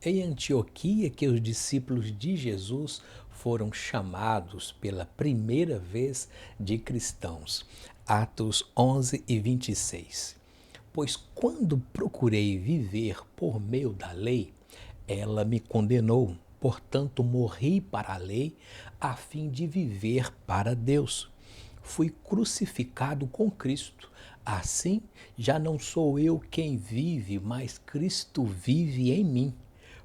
Em Antioquia que os discípulos de Jesus foram chamados pela primeira vez de cristãos. Atos 11 e 26. Pois quando procurei viver por meio da lei, ela me condenou. Portanto, morri para a lei, a fim de viver para Deus. Fui crucificado com Cristo. Assim, já não sou eu quem vive, mas Cristo vive em mim.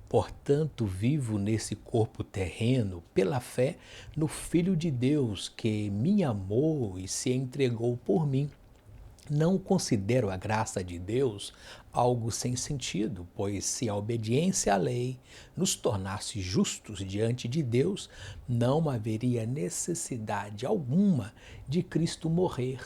Portanto, vivo nesse corpo terreno pela fé no Filho de Deus que me amou e se entregou por mim. Não considero a graça de Deus algo sem sentido, pois se a obediência à lei nos tornasse justos diante de Deus, não haveria necessidade alguma de Cristo morrer.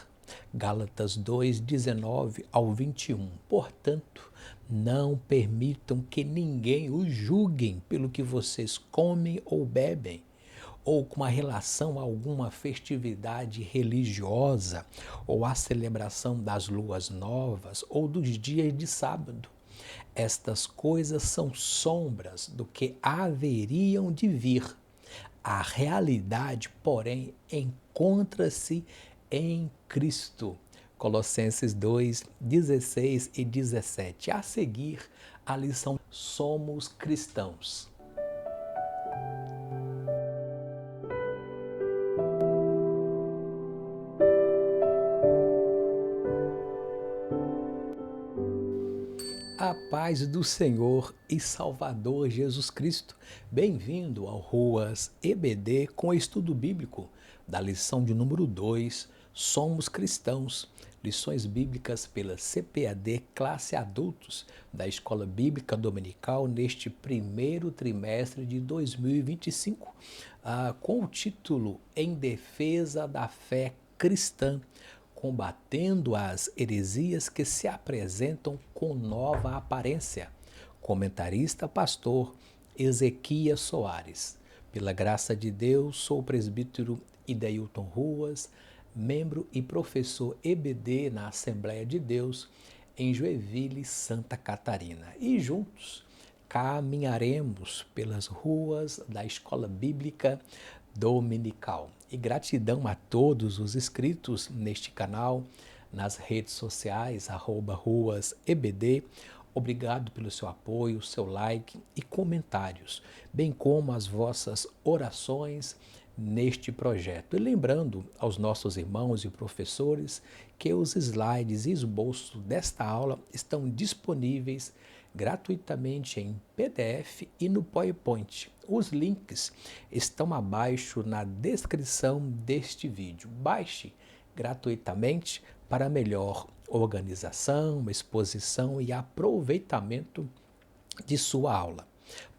Gálatas 2:19 ao 21. Portanto, não permitam que ninguém os julguem pelo que vocês comem ou bebem, ou com uma relação a alguma festividade religiosa, ou a celebração das luas novas, ou dos dias de sábado. Estas coisas são sombras do que haveriam de vir. A realidade, porém, encontra-se em Cristo. Colossenses 2, 16 e 17. A seguir, a lição Somos Cristãos. A paz do Senhor e Salvador Jesus Cristo. Bem-vindo ao Ruas EBD com estudo bíblico da lição de número 2, Somos Cristãos. Lições bíblicas pela CPAD Classe Adultos da Escola Bíblica Dominical neste primeiro trimestre de 2025, com o título Em Defesa da Fé Cristã, combatendo as heresias que se apresentam com nova aparência. Comentarista pastor Ezequias Soares. Pela graça de Deus, sou o presbítero Idailton Ruas, membro e professor EBD na Assembleia de Deus em Joinville, Santa Catarina. E juntos caminharemos pelas ruas da Escola Bíblica Dominical. E gratidão a todos os inscritos neste canal, nas redes sociais, @ruasebd. Obrigado pelo seu apoio, seu like e comentários, bem como as vossas orações neste projeto. E lembrando aos nossos irmãos e professores que os slides e esboços desta aula estão disponíveis gratuitamente em PDF e no PowerPoint. Os links estão abaixo na descrição deste vídeo. Baixe gratuitamente para melhor organização, exposição e aproveitamento de sua aula.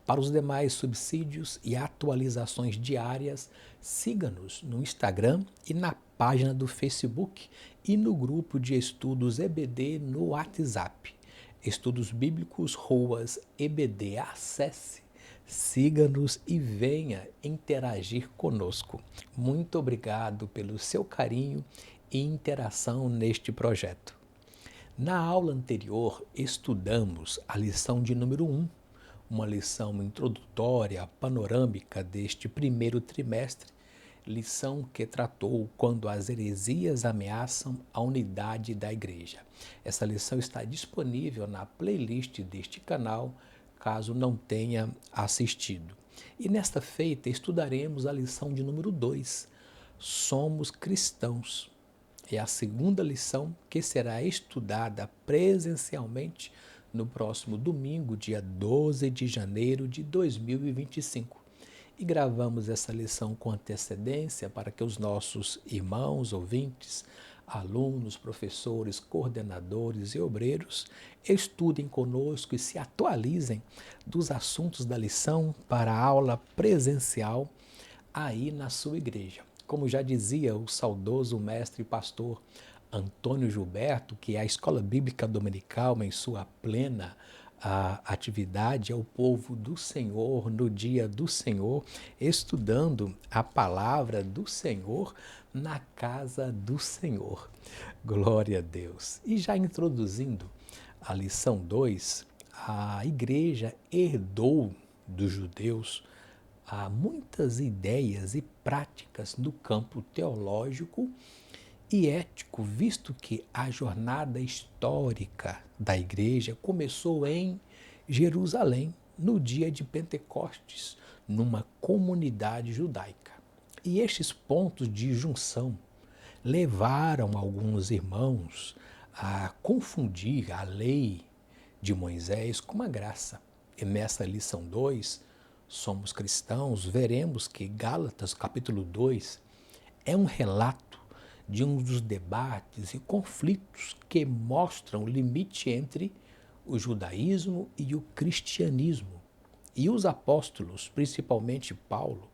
Para os demais subsídios e atualizações diárias, siga-nos no Instagram e na página do Facebook e no grupo de estudos EBD no WhatsApp. Estudos Bíblicos Ruas EBD. Acesse, siga-nos e venha interagir conosco. Muito obrigado pelo seu carinho e interação neste projeto. Na aula anterior, estudamos a lição de número 1, uma lição introdutória, panorâmica deste primeiro trimestre, lição que tratou quando as heresias ameaçam a unidade da igreja. Essa lição está disponível na playlist deste canal, caso não tenha assistido. E nesta feita estudaremos a lição de número 2, Somos Cristãos. É a segunda lição que será estudada presencialmente no próximo domingo, dia 12 de janeiro de 2025. E gravamos essa lição com antecedência para que os nossos irmãos, ouvintes, alunos, professores, coordenadores e obreiros estudem conosco e se atualizem dos assuntos da lição para a aula presencial aí na sua igreja. Como já dizia o saudoso mestre e pastor Antônio Gilberto, que a Escola Bíblica Dominical, em sua plena atividade, é o povo do Senhor, no dia do Senhor, estudando a palavra do Senhor na casa do Senhor. Glória a Deus. E já introduzindo a lição 2, a igreja herdou dos judeus muitas ideias e práticas no campo teológico e ético, visto que a jornada histórica da igreja começou em Jerusalém, no dia de Pentecostes, numa comunidade judaica. E estes pontos de junção levaram alguns irmãos a confundir a lei de Moisés com a graça. E nessa lição 2, Somos Cristãos, veremos que Gálatas capítulo 2 é um relato de um dos debates e conflitos que mostram o limite entre o judaísmo e o cristianismo. E os apóstolos, principalmente Paulo,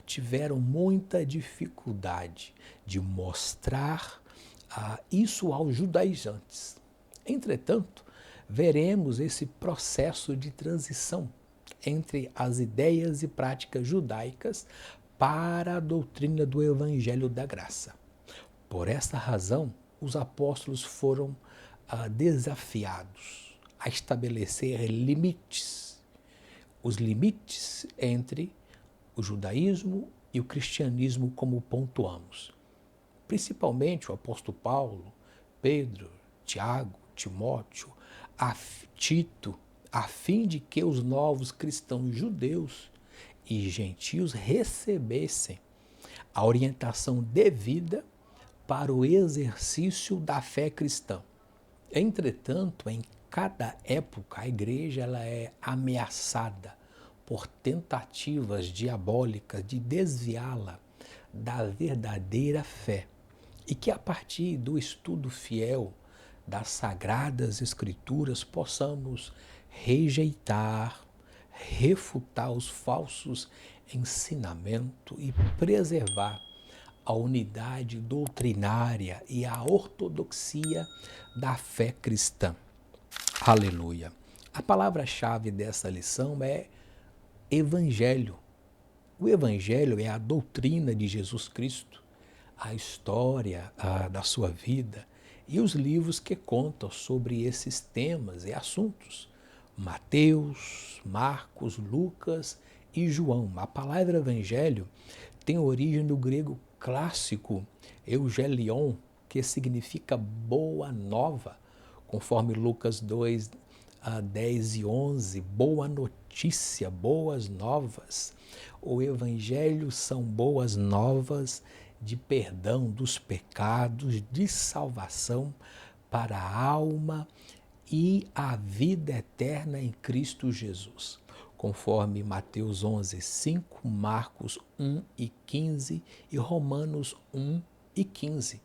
tiveram muita dificuldade de mostrar isso aos judaizantes. Entretanto, veremos esse processo de transição entre as ideias e práticas judaicas para a doutrina do Evangelho da Graça. Por essa razão, os apóstolos foram desafiados a estabelecer limites, os limites entre o judaísmo e o cristianismo, como pontuamos. Principalmente o apóstolo Paulo, Pedro, Tiago, Timóteo, Tito, a fim de que os novos cristãos judeus e gentios recebessem a orientação devida para o exercício da fé cristã. Entretanto, em cada época, a igreja ela é ameaçada por tentativas diabólicas de desviá-la da verdadeira fé e que a partir do estudo fiel das Sagradas Escrituras possamos rejeitar, refutar os falsos ensinamentos e preservar a unidade doutrinária e a ortodoxia da fé cristã. Aleluia! A palavra-chave dessa lição é Evangelho. O Evangelho é a doutrina de Jesus Cristo, a história da sua vida e os livros que contam sobre esses temas e assuntos. Mateus, Marcos, Lucas e João. A palavra Evangelho tem origem no grego clássico Eugelion, que significa boa nova, conforme Lucas 2, 10 e 11, boa notícia, boas novas. O Evangelho são boas novas de perdão dos pecados, de salvação para a alma e a vida eterna em Cristo Jesus, conforme Mateus 11, 5, Marcos 1 e 15 e Romanos 1 e 15.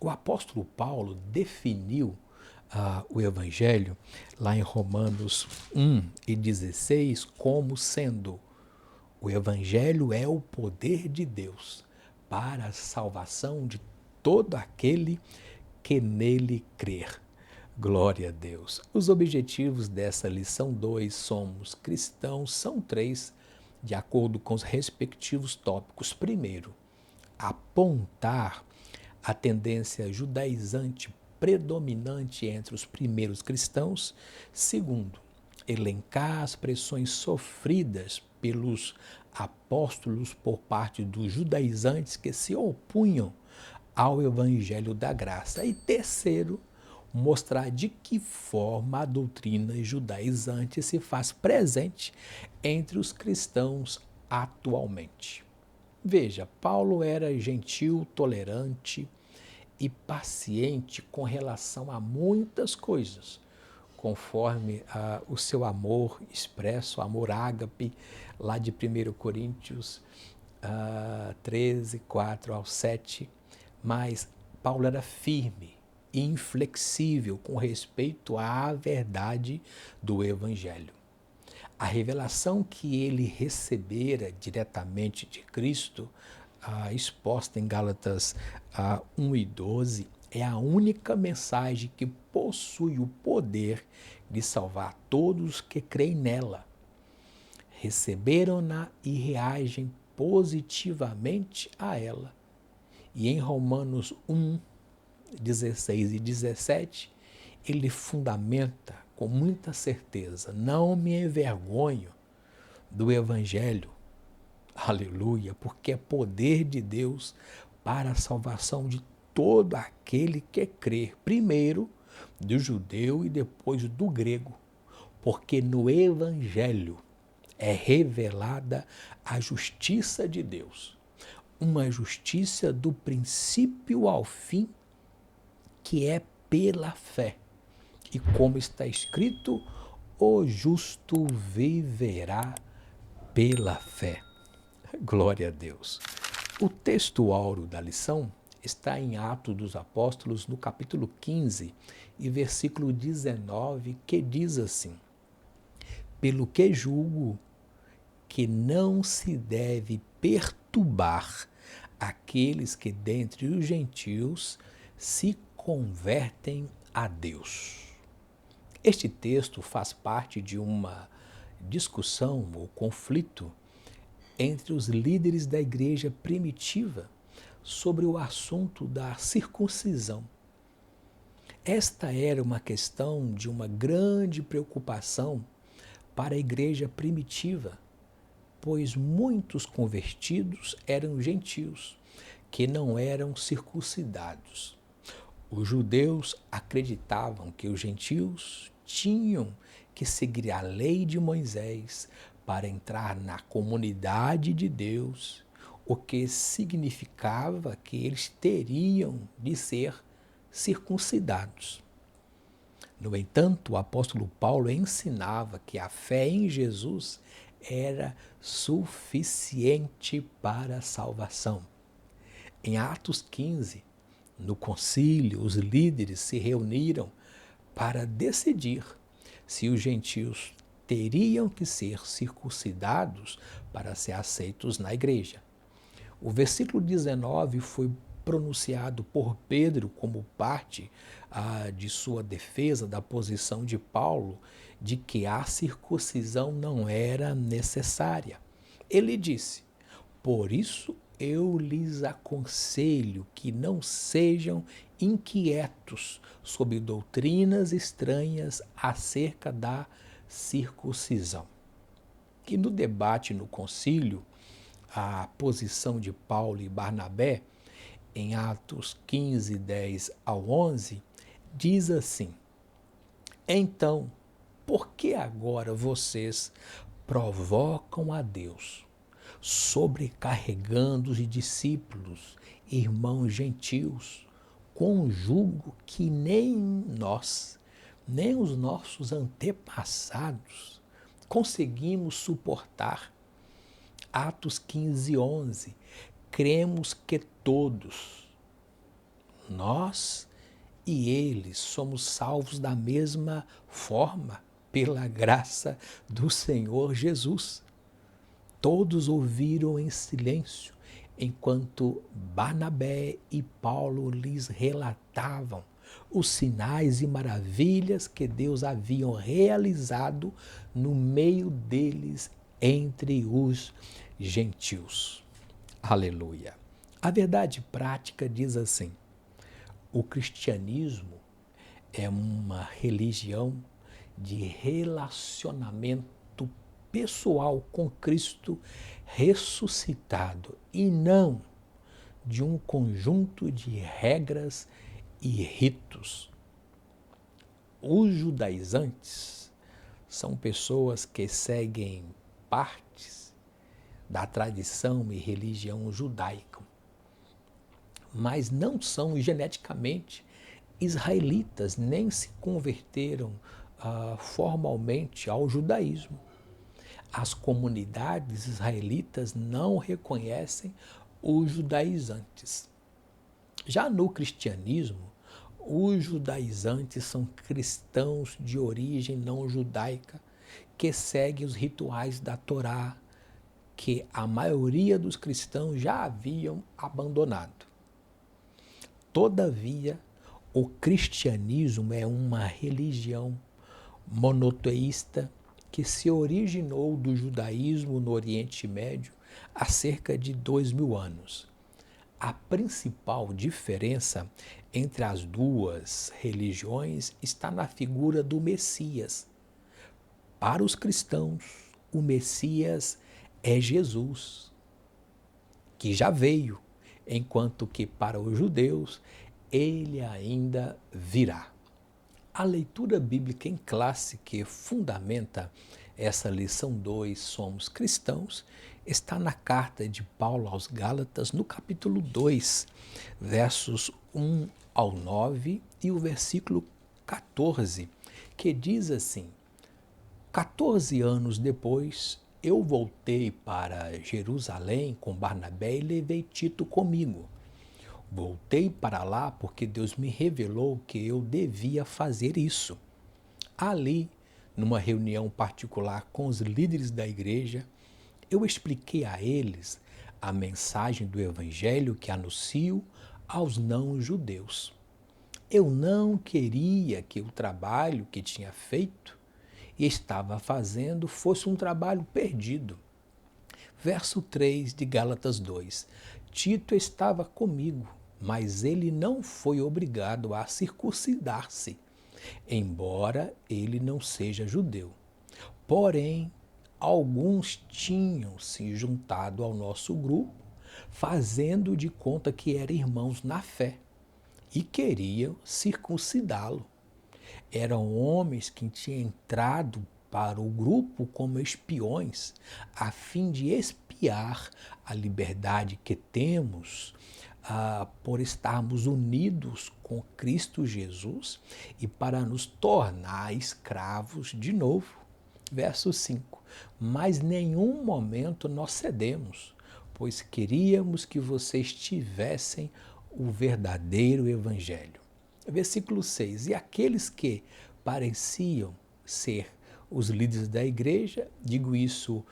O apóstolo Paulo definiu o Evangelho lá em Romanos 1 e 16 como sendo: o Evangelho é o poder de Deus para a salvação de todo aquele que nele crer. Glória a Deus. Os objetivos dessa lição 2, Somos Cristãos, são 3, de acordo com os respectivos tópicos. Primeiro, apontar a tendência judaizante predominante entre os primeiros cristãos. Segundo, elencar as pressões sofridas pelos apóstolos por parte dos judaizantes que se opunham ao Evangelho da Graça. E terceiro, mostrar de que forma a doutrina judaizante se faz presente entre os cristãos atualmente. Veja, Paulo era gentil, tolerante e paciente com relação a muitas coisas, conforme o seu amor expresso, amor ágape, lá de 1 Coríntios 13, 4 ao 7. Mas Paulo era firme e inflexível com respeito à verdade do Evangelho. A revelação que ele recebera diretamente de Cristo, exposta em Gálatas 1 e 12, é a única mensagem que possui o poder de salvar todos que creem nela. Receberam-na e reagem positivamente a ela. E em Romanos 1, 16 e 17, ele fundamenta com muita certeza, não me envergonho do Evangelho, aleluia, porque é poder de Deus para a salvação de todo aquele que crê, primeiro do judeu e depois do grego, porque no Evangelho é revelada a justiça de Deus, uma justiça do princípio ao fim, que é pela fé. E como está escrito, o justo viverá pela fé. Glória a Deus. O texto áureo da lição está em Atos dos Apóstolos, no capítulo 15 e versículo 19, que diz assim: pelo que julgo que não se deve perturbar aqueles que dentre os gentios se convertem a Deus. Este texto faz parte de uma discussão ou conflito entre os líderes da igreja primitiva sobre o assunto da circuncisão. Esta era uma questão de uma grande preocupação para a igreja primitiva, pois muitos convertidos eram gentios, que não eram circuncidados. Os judeus acreditavam que os gentios tinham que seguir a lei de Moisés para entrar na comunidade de Deus, o que significava que eles teriam de ser circuncidados. No entanto, o apóstolo Paulo ensinava que a fé em Jesus era suficiente para a salvação. Em Atos 15, no concílio, os líderes se reuniram para decidir se os gentios teriam que ser circuncidados para ser aceitos na igreja. O versículo 19 foi pronunciado por Pedro como parte de sua defesa da posição de Paulo de que a circuncisão não era necessária. Ele disse: por isso eu lhes aconselho que não sejam inquietos sobre doutrinas estranhas acerca da circuncisão. E no debate no concílio, a posição de Paulo e Barnabé, em Atos 15, 10 ao 11, diz assim: então, por que agora vocês provocam a Deus, sobrecarregando os discípulos, irmãos gentios, com um jugo que nem nós, nem os nossos antepassados conseguimos suportar? Atos 15, 11. Cremos que todos, nós e eles, somos salvos da mesma forma, pela graça do Senhor Jesus. Todos ouviram em silêncio, enquanto Barnabé e Paulo lhes relatavam os sinais e maravilhas que Deus haviam realizado no meio deles entre os gentios. Aleluia. A verdade prática diz assim: o cristianismo é uma religião de relacionamento pessoal com Cristo ressuscitado e não de um conjunto de regras e ritos. Os judaizantes são pessoas que seguem partes da tradição e religião judaica, mas não são geneticamente israelitas, nem se converteram formalmente ao judaísmo. As comunidades israelitas não reconhecem os judaizantes. Já no cristianismo, os judaizantes são cristãos de origem não judaica que seguem os rituais da Torá, que a maioria dos cristãos já haviam abandonado. Todavia, o cristianismo é uma religião monoteísta que se originou do judaísmo no Oriente Médio há cerca de 2000 anos. A principal diferença entre as duas religiões está na figura do Messias. Para os cristãos, o Messias é Jesus, que já veio, enquanto que para os judeus ele ainda virá. A leitura bíblica em classe que fundamenta essa lição 2, Somos Cristãos, está na carta de Paulo aos Gálatas, no capítulo 2, versos 1 ao 9 e o versículo 14, que diz assim: 14 anos depois, eu voltei para Jerusalém com Barnabé e levei Tito comigo. Voltei para lá porque Deus me revelou que eu devia fazer isso. Ali, numa reunião particular com os líderes da igreja, eu expliquei a eles a mensagem do Evangelho que anuncio aos não-judeus. Eu não queria que o trabalho que tinha feito e estava fazendo fosse um trabalho perdido. Verso 3 de Gálatas 2. Tito estava comigo, mas ele não foi obrigado a circuncidar-se, embora ele não seja judeu. Porém, alguns tinham se juntado ao nosso grupo, fazendo de conta que eram irmãos na fé, e queriam circuncidá-lo. Eram homens que tinham entrado para o grupo como espiões, a fim de espiar a liberdade que temos por estarmos unidos com Cristo Jesus e para nos tornar escravos de novo. Verso 5. Mas nenhum momento nós cedemos, pois queríamos que vocês tivessem o verdadeiro evangelho. Versículo 6. E aqueles que pareciam ser os líderes da igreja, digo isso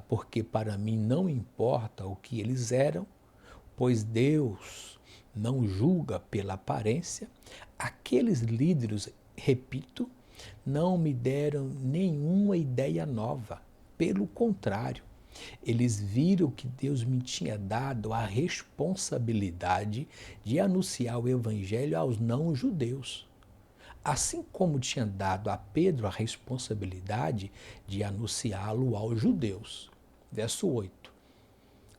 porque para mim não importa o que eles eram, pois Deus não julga pela aparência. Aqueles líderes, repito, não me deram nenhuma ideia nova. Pelo contrário, eles viram que Deus me tinha dado a responsabilidade de anunciar o evangelho aos não-judeus. Assim como tinha dado a Pedro a responsabilidade de anunciá-lo aos judeus. Verso 8.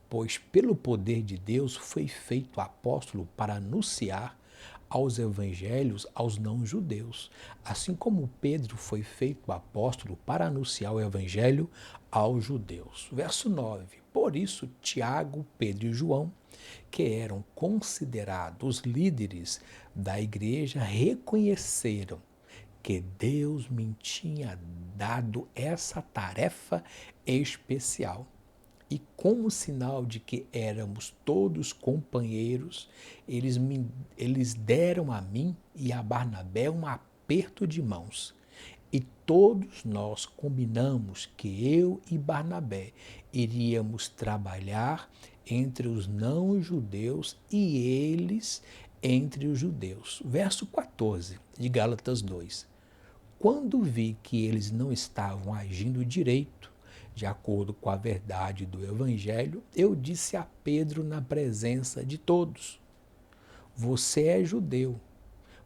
Pois pelo poder de Deus foi feito apóstolo para anunciar aos evangelhos aos não-judeus, assim como Pedro foi feito apóstolo para anunciar o evangelho aos judeus. Verso 9. Por isso, Tiago, Pedro e João, que eram considerados líderes da igreja, reconheceram que Deus me tinha dado essa tarefa especial. E como sinal de que éramos todos companheiros, eles deram a mim e a Barnabé um aperto de mãos. E todos nós combinamos que eu e Barnabé iríamos trabalhar entre os não-judeus e eles entre os judeus. Verso 14 de Gálatas 2. Quando vi que eles não estavam agindo direito, de acordo com a verdade do Evangelho, eu disse a Pedro na presença de todos: você é judeu,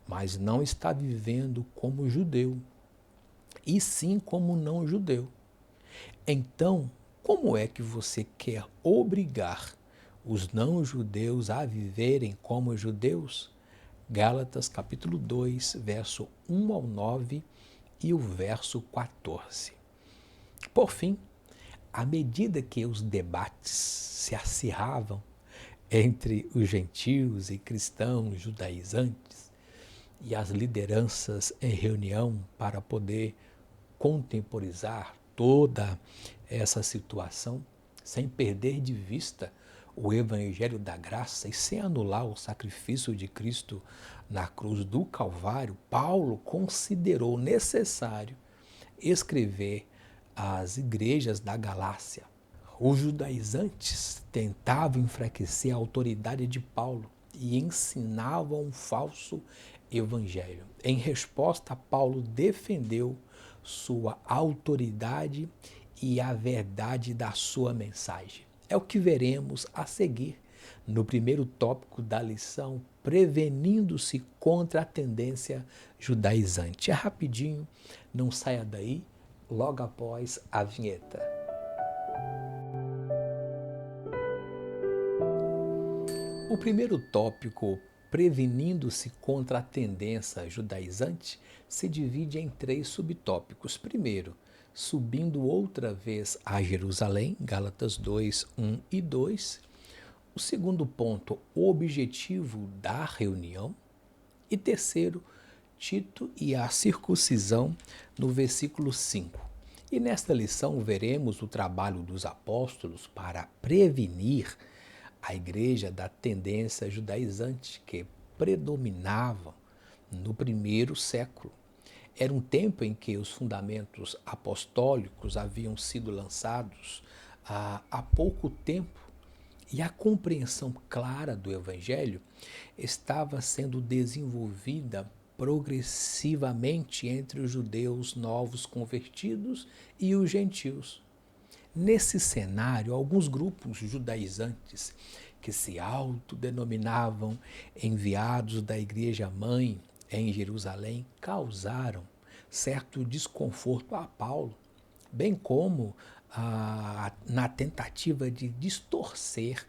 mas não está vivendo como judeu, e sim como não judeu. Então, como é que você quer obrigar os não-judeus a viverem como judeus? Gálatas capítulo 2, verso 1 ao 9 e o verso 14. Por fim, à medida que os debates se acirravam entre os gentios e cristãos judaizantes e as lideranças em reunião para poder contemporizar toda essa situação, sem perder de vista o evangelho da graça e sem anular o sacrifício de Cristo na cruz do Calvário, Paulo considerou necessário escrever às igrejas da Galácia. Os judaizantes tentavam enfraquecer a autoridade de Paulo e ensinavam um falso evangelho. Em resposta, Paulo defendeu sua autoridade e a verdade da sua mensagem. É o que veremos a seguir no primeiro tópico da lição, prevenindo-se contra a tendência judaizante. É rapidinho, não saia daí, logo após a vinheta. O primeiro tópico, prevenindo-se contra a tendência judaizante, se divide em 3 subtópicos. Primeiro, subindo outra vez a Jerusalém, Gálatas 2, 1 e 2. O segundo ponto, o objetivo da reunião. E terceiro, Tito e a circuncisão, no versículo 5. E nesta lição veremos o trabalho dos apóstolos para prevenir a igreja da tendência judaizante que predominava no primeiro século. Era um tempo em que os fundamentos apostólicos haviam sido lançados há pouco tempo e a compreensão clara do Evangelho estava sendo desenvolvida progressivamente entre os judeus novos convertidos e os gentios. Nesse cenário, alguns grupos judaizantes que se autodenominavam enviados da Igreja Mãe em Jerusalém causaram certo desconforto a Paulo, bem como na tentativa de distorcer,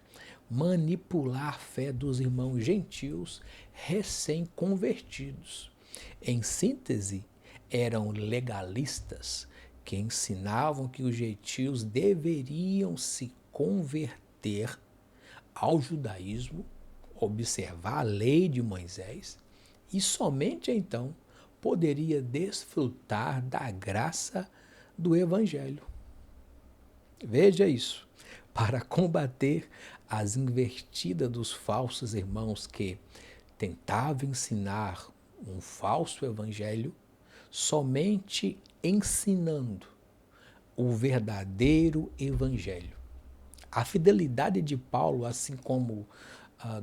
manipular a fé dos irmãos gentios recém-convertidos. Em síntese, eram legalistas que ensinavam que os gentios deveriam se converter ao judaísmo, observar a lei de Moisés e somente então poderia desfrutar da graça do Evangelho. Veja isso. Para combater as investidas dos falsos irmãos que tentavam ensinar um falso evangelho, somente ensinando o verdadeiro evangelho. A fidelidade de Paulo, assim como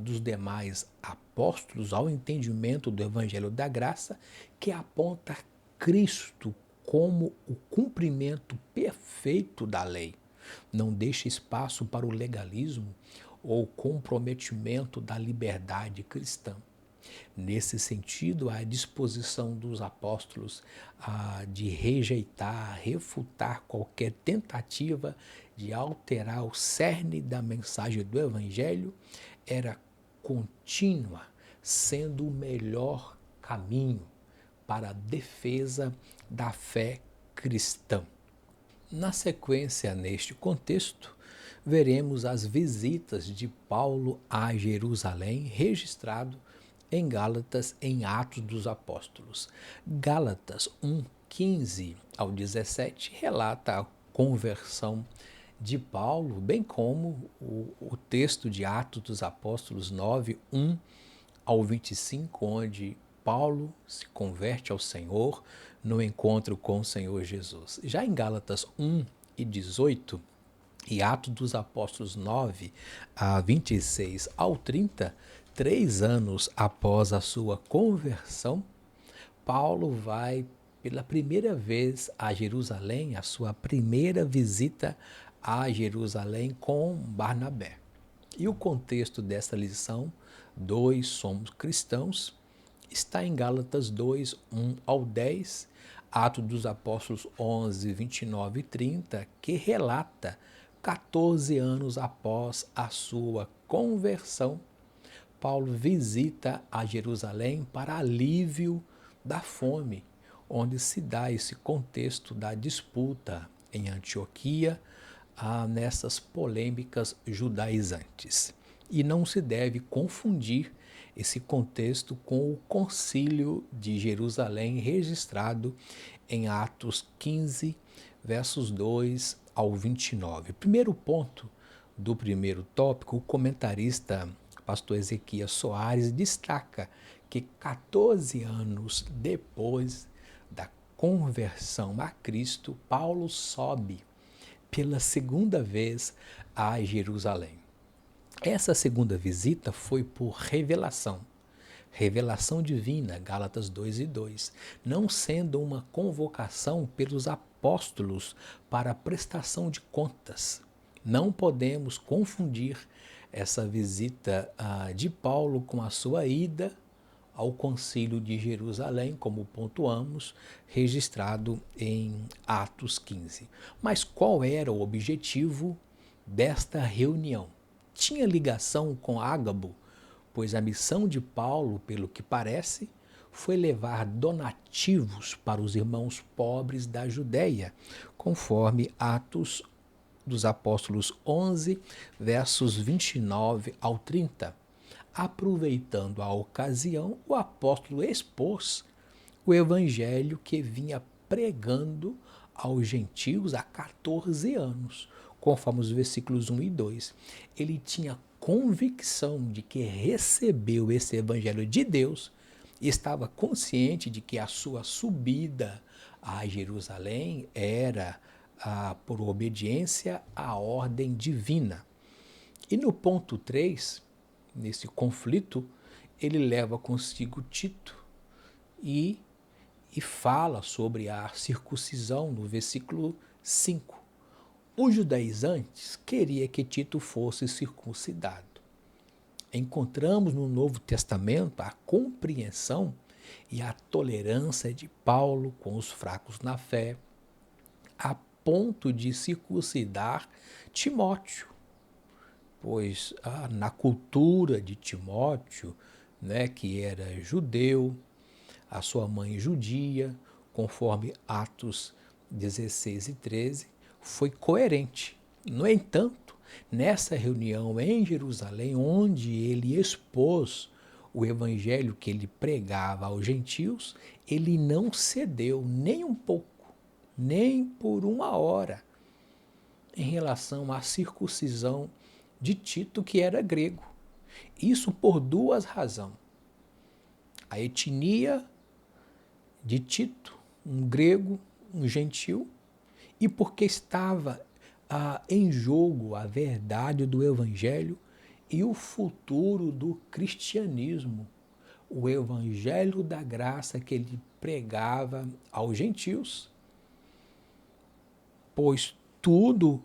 dos demais apóstolos, ao entendimento do evangelho da graça, que aponta Cristo como o cumprimento perfeito da lei. Não deixa espaço para o legalismo ou comprometimento da liberdade cristã. Nesse sentido, a disposição dos apóstolos de rejeitar, refutar qualquer tentativa de alterar o cerne da mensagem do Evangelho era contínua, sendo o melhor caminho para a defesa da fé cristã. Na sequência, neste contexto, veremos as visitas de Paulo a Jerusalém, registrado em Gálatas, em Atos dos Apóstolos. Gálatas 1, 15 ao 17 relata a conversão de Paulo, bem como o texto de Atos dos Apóstolos 9, 1 ao 25, onde Paulo se converte ao Senhor no encontro com o Senhor Jesus. Já em Gálatas 1 e 18 e Atos dos Apóstolos 9 a 26 ao 30, 3 anos após a sua conversão, Paulo vai pela primeira vez a Jerusalém, a sua primeira visita a Jerusalém com Barnabé. E o contexto dessa lição, dois somos cristãos, está em Gálatas 2, 1 ao 10, Atos dos Apóstolos 11, 29 e 30, que relata 14 anos após a sua conversão, Paulo visita a Jerusalém para alívio da fome, onde se dá esse contexto da disputa em Antioquia, nessas polêmicas judaizantes. E não se deve confundir esse contexto com o concílio de Jerusalém registrado em Atos 15, versos 2 ao 29. Primeiro ponto do primeiro tópico, o comentarista pastor Ezequias Soares destaca que 14 anos depois da conversão a Cristo, Paulo sobe pela segunda vez a Jerusalém. Essa segunda visita foi por revelação divina, Gálatas 2 e 2, não sendo uma convocação pelos apóstolos para prestação de contas. Não podemos confundir essa visita de Paulo com a sua ida ao Concílio de Jerusalém, como pontuamos, registrado em Atos 15. Mas qual era o objetivo desta reunião? Tinha ligação com Ágabo, pois a missão de Paulo, pelo que parece, foi levar donativos para os irmãos pobres da Judéia, conforme Atos dos Apóstolos 11, versos 29 ao 30. Aproveitando a ocasião, o apóstolo expôs o evangelho que vinha pregando aos gentios há 14 anos, conforme os versículos 1 e 2. Ele tinha convicção de que recebeu esse evangelho de Deus e estava consciente de que a sua subida a Jerusalém era por obediência à ordem divina. E no ponto 3, nesse conflito, ele leva consigo Tito e fala sobre a circuncisão no versículo 5. Os judaizantes queriam que Tito fosse circuncidado. Encontramos no Novo Testamento a compreensão e a tolerância de Paulo com os fracos na fé, a ponto de circuncidar Timóteo, pois na cultura de Timóteo, que era judeu, a sua mãe judia, conforme Atos 16 e 13, foi coerente. No entanto, nessa reunião em Jerusalém, onde ele expôs o evangelho que ele pregava aos gentios, ele não cedeu nem um pouco, nem por uma hora, em relação à circuncisão de Tito, que era grego. Isso por duas razões. A etnia de Tito, um grego, um gentil, e porque estava em jogo a verdade do evangelho e o futuro do cristianismo, o evangelho da graça que ele pregava aos gentios, pois tudo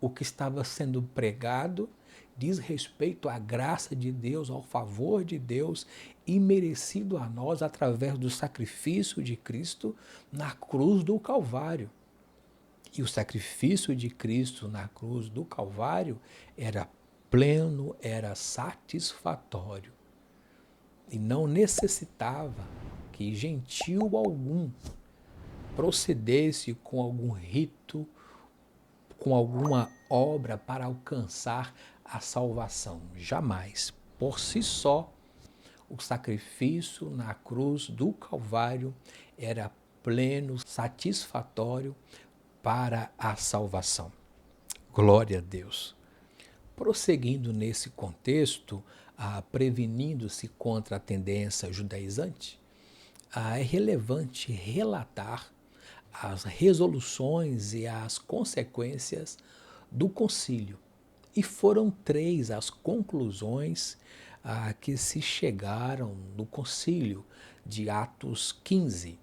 o que estava sendo pregado diz respeito à graça de Deus, ao favor de Deus, imerecido a nós através do sacrifício de Cristo na cruz do Calvário. E o sacrifício de Cristo na cruz do Calvário era pleno, era satisfatório. E não necessitava que gentil algum procedesse com algum rito, com alguma obra para alcançar a salvação. Jamais. Por si só, o sacrifício na cruz do Calvário era pleno, satisfatório para a salvação. Glória a Deus. Prosseguindo nesse contexto, prevenindo-se contra a tendência judaizante, é relevante relatar as resoluções e as consequências do concílio. E foram 3 as conclusões que se chegaram no concílio de Atos 15.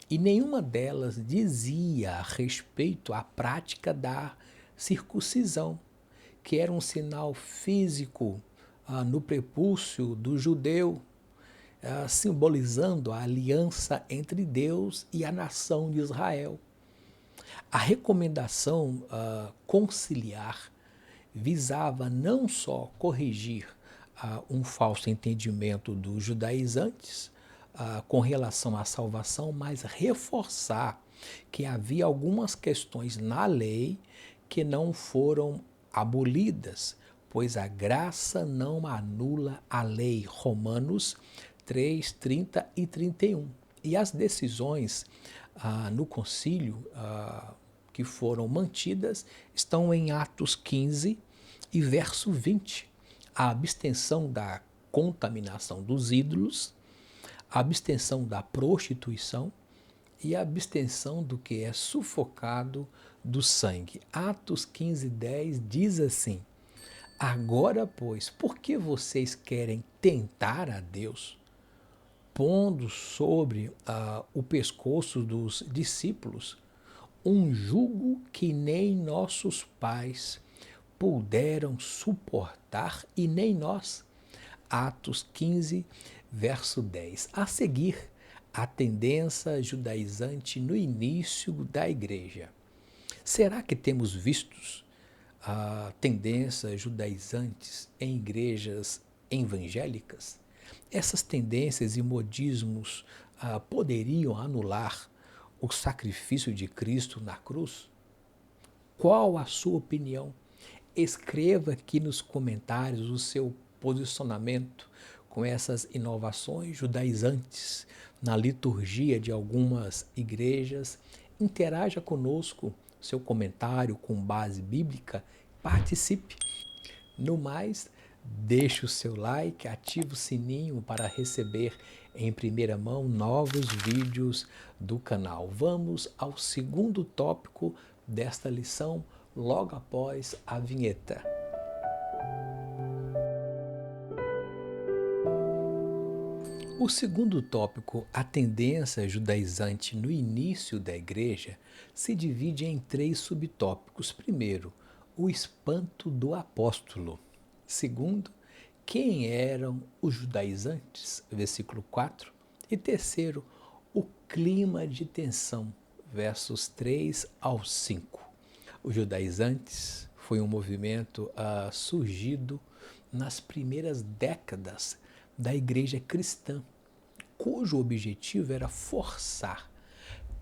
E nenhuma delas dizia a respeito à prática da circuncisão, que era um sinal físico no prepúcio do judeu, simbolizando a aliança entre Deus e a nação de Israel. A recomendação conciliar visava não só corrigir um falso entendimento dos judaizantes com relação à salvação, mas reforçar que havia algumas questões na lei que não foram abolidas, pois a graça não anula a lei. Romanos 3, 30 e 31. E as decisões no concílio que foram mantidas estão em Atos 15 e verso 20. A abstenção da contaminação dos ídolos, a abstenção da prostituição e a abstenção do que é sufocado do sangue. Atos 15, 10 diz assim: agora, pois, por que vocês querem tentar a Deus, pondo sobre o pescoço dos discípulos um jugo que nem nossos pais puderam suportar e nem nós. Atos 15, verso 10. A seguir, a tendência judaizante no início da igreja. Será que temos vistos tendências judaizantes em igrejas evangélicas? Essas tendências e modismos poderiam anular o sacrifício de Cristo na cruz? Qual a sua opinião? Escreva aqui nos comentários o seu posicionamento com essas inovações judaizantes na liturgia de algumas igrejas. Interaja conosco, seu comentário com base bíblica, participe. No mais, deixe o seu like, ative o sininho para receber em primeira mão novos vídeos do canal. Vamos ao segundo tópico desta lição, logo após a vinheta. O segundo tópico, a tendência judaizante no início da igreja, se divide em 3 subtópicos. Primeiro, o espanto do apóstolo. Segundo, quem eram os judaizantes? Versículo 4. E terceiro, o clima de tensão. Versos 3 ao 5. Os judaizantes foi um movimento surgido nas primeiras décadas da igreja cristã, cujo objetivo era forçar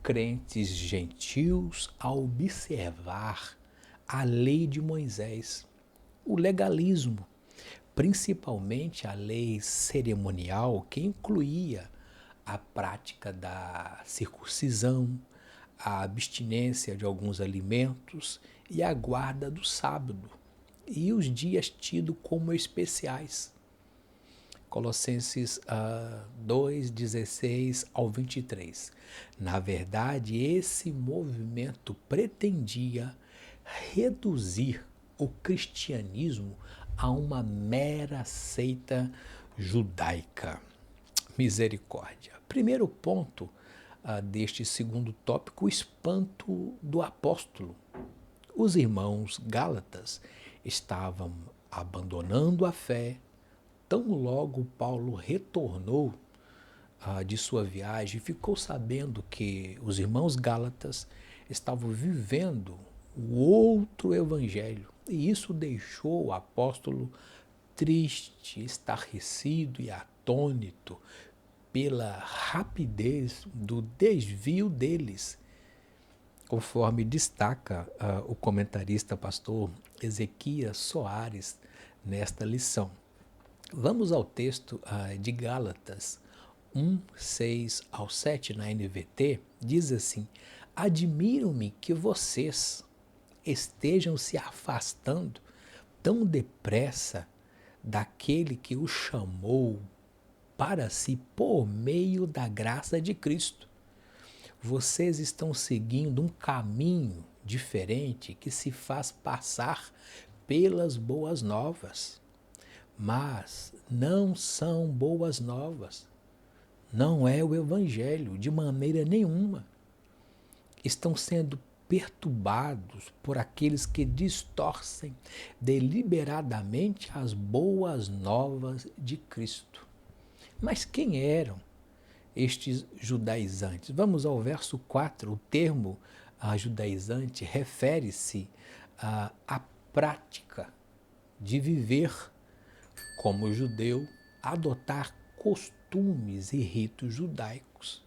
crentes gentios a observar a lei de Moisés, o legalismo, principalmente a lei cerimonial, que incluía a prática da circuncisão, a abstinência de alguns alimentos e a guarda do sábado, e os dias tidos como especiais. Colossenses 2, 16 ao 23. Na verdade, esse movimento pretendia reduzir o cristianismo a uma mera seita judaica. Misericórdia. Primeiro ponto deste segundo tópico, o espanto do apóstolo. Os irmãos gálatas estavam abandonando a fé. Tão logo Paulo retornou de sua viagem, ficou sabendo que os irmãos gálatas estavam vivendo o outro evangelho. E isso deixou o apóstolo triste, estarrecido e atônito pela rapidez do desvio deles, conforme destaca o comentarista pastor Ezequias Soares nesta lição. Vamos ao texto de Gálatas 1, 6 ao 7 na NVT, diz assim: admiro-me que vocês estejam se afastando tão depressa daquele que os chamou para si por meio da graça de Cristo. Vocês estão seguindo um caminho diferente que se faz passar pelas boas novas. Mas não são boas novas. Não é o Evangelho, de maneira nenhuma. Estão sendo perturbados por aqueles que distorcem deliberadamente as boas novas de Cristo. Mas quem eram estes judaizantes? Vamos ao verso 4. O termo judaizante refere-se à prática de viver como judeu, adotar costumes e ritos judaicos.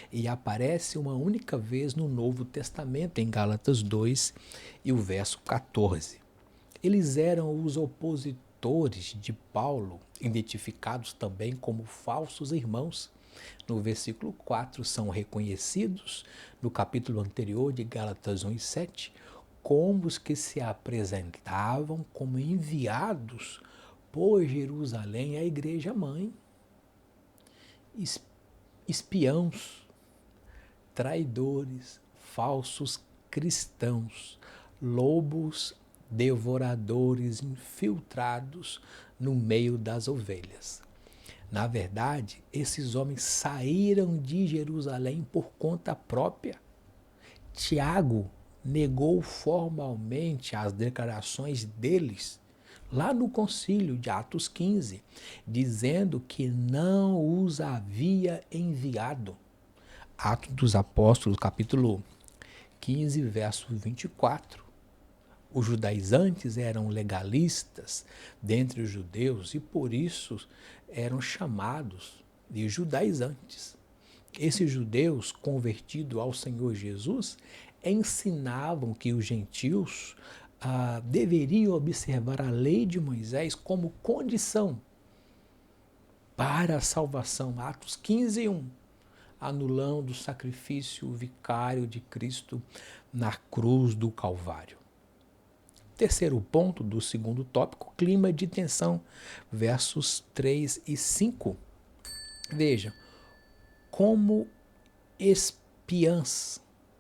E aparece uma única vez no Novo Testamento, em Gálatas 2 e o verso 14. Eles eram os opositores de Paulo, identificados também como falsos irmãos. No versículo 4, são reconhecidos, no capítulo anterior de Gálatas 1 e 7, como os que se apresentavam como enviados por Jerusalém à igreja mãe. Espiãos, traidores, falsos cristãos, lobos devoradores infiltrados no meio das ovelhas. Na verdade, esses homens saíram de Jerusalém por conta própria. Tiago negou formalmente as declarações deles lá no concílio de Atos 15, dizendo que não os havia enviado. Atos dos Apóstolos, capítulo 15, verso 24. Os judaizantes eram legalistas dentre os judeus e por isso eram chamados de judaizantes. Esses judeus convertidos ao Senhor Jesus ensinavam que os gentios deveriam observar a lei de Moisés como condição para a salvação. Atos 15, 1. Anulando o sacrifício vicário de Cristo na cruz do Calvário. Terceiro ponto do segundo tópico, clima de tensão, versos 3 e 5. Veja, como espiãs,